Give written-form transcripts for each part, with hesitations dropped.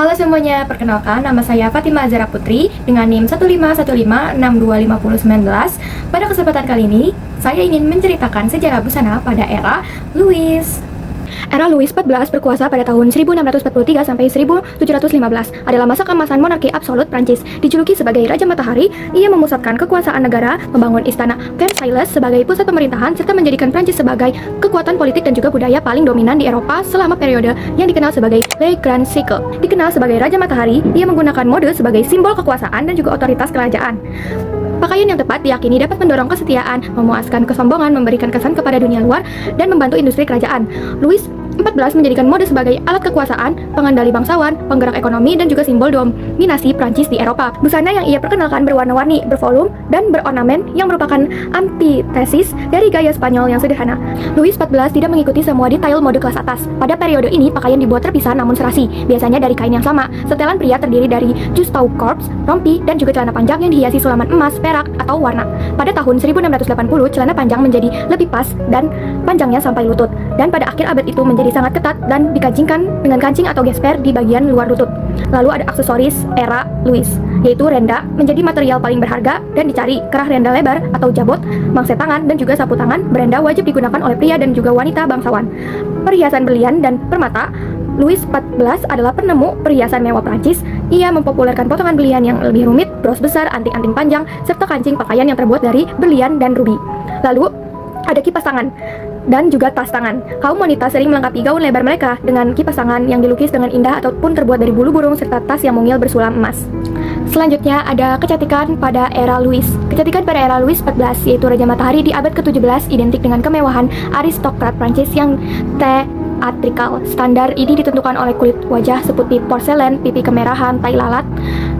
Halo semuanya, perkenalkan nama saya Fatima Azhara Putri dengan NIM 15156255019. Pada kesempatan kali ini, saya ingin menceritakan sejarah busana pada era Louis. Era Louis XIV berkuasa pada tahun 1643 sampai 1715. Adalah masa keemasan monarki absolut Prancis. Dijuluki sebagai Raja Matahari, ia memusatkan kekuasaan negara, membangun istana Versailles sebagai pusat pemerintahan, serta menjadikan Prancis sebagai kekuatan politik dan juga budaya paling dominan di Eropa selama periode yang dikenal sebagai Le Grand Siècle. Dikenal sebagai Raja Matahari, ia menggunakan mode sebagai simbol kekuasaan dan juga otoritas kerajaan. Pakaian yang tepat diyakini dapat mendorong kesetiaan, memuaskan kesombongan, memberikan kesan kepada dunia luar, dan membantu industri kerajaan. Louis XIV menjadikan mode sebagai alat kekuasaan, pengendali bangsawan, penggerak ekonomi, dan juga simbol dominasi Prancis di Eropa. Busana yang ia perkenalkan berwarna-warni, bervolume, dan berornamen yang merupakan antitesis dari gaya Spanyol yang sederhana. Louis XIV tidak mengikuti semua detail mode kelas atas. Pada periode ini, pakaian dibuat terpisah namun serasi, biasanya dari kain yang sama. Setelan pria terdiri dari justau corps, rompi, dan juga celana panjang yang dihiasi sulaman emas, perak, atau warna. Pada tahun 1680, celana panjang menjadi lebih pas dan panjangnya sampai lutut. Dan pada akhir abad itu menjadi sangat ketat dan dikancingkan dengan kancing atau gesper di bagian luar lutut. Lalu ada aksesoris era Louis, yaitu renda menjadi material paling berharga dan dicari. Kerah renda lebar atau jabot, mangset tangan, dan juga sapu tangan berenda wajib digunakan oleh pria dan juga wanita bangsawan. Perhiasan berlian dan permata. Louis XIV adalah penemu perhiasan mewah Prancis. Ia mempopulerkan potongan berlian yang lebih rumit, bros besar, anting-anting panjang, serta kancing pakaian yang terbuat dari berlian dan rubi. Lalu ada kipas tangan dan juga tas tangan. Kaum wanita sering melengkapi gaun lebar mereka dengan kipas tangan yang dilukis dengan indah ataupun terbuat dari bulu burung serta tas yang mungil bersulam emas. Selanjutnya ada kecantikan pada era Louis. Kecantikan pada era Louis XIV, yaitu Raja Matahari di abad ke-17, identik dengan kemewahan aristokrat Prancis yang teatrikal. Standar ini ditentukan oleh kulit wajah seputih porselen, pipi kemerahan, tai lalat,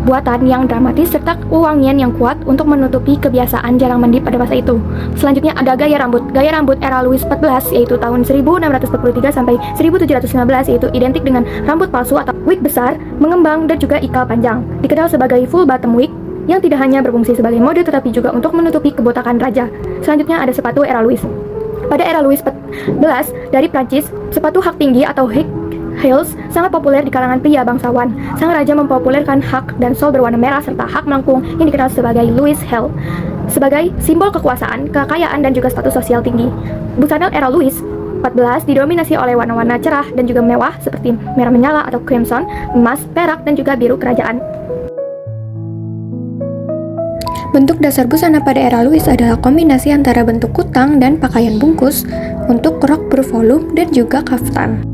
buatan yang dramatis, serta wangian yang kuat untuk menutupi kebiasaan jarang mandi pada masa itu. Selanjutnya ada gaya rambut. Gaya rambut era Louis XIV, yaitu tahun 1643 sampai 1715, yaitu identik dengan rambut palsu atau wig besar, mengembang, dan juga ikal panjang. Dikenal sebagai full bottom wig, yang tidak hanya berfungsi sebagai mode tetapi juga untuk menutupi kebotakan raja. Selanjutnya ada sepatu era Louis. Pada era Louis XIV dari Prancis, sepatu hak tinggi atau high heels sangat populer di kalangan pria bangsawan. Sang raja mempopulerkan hak dan sol berwarna merah serta hak melengkung yang dikenal sebagai Louis Hell sebagai simbol kekuasaan, kekayaan, dan juga status sosial tinggi. Busana era Louis XIV didominasi oleh warna-warna cerah dan juga mewah seperti merah menyala atau crimson, emas, perak, dan juga biru kerajaan. Bentuk dasar busana pada era Louis adalah kombinasi antara bentuk kutang dan pakaian bungkus untuk rok bervolume dan juga kaftan.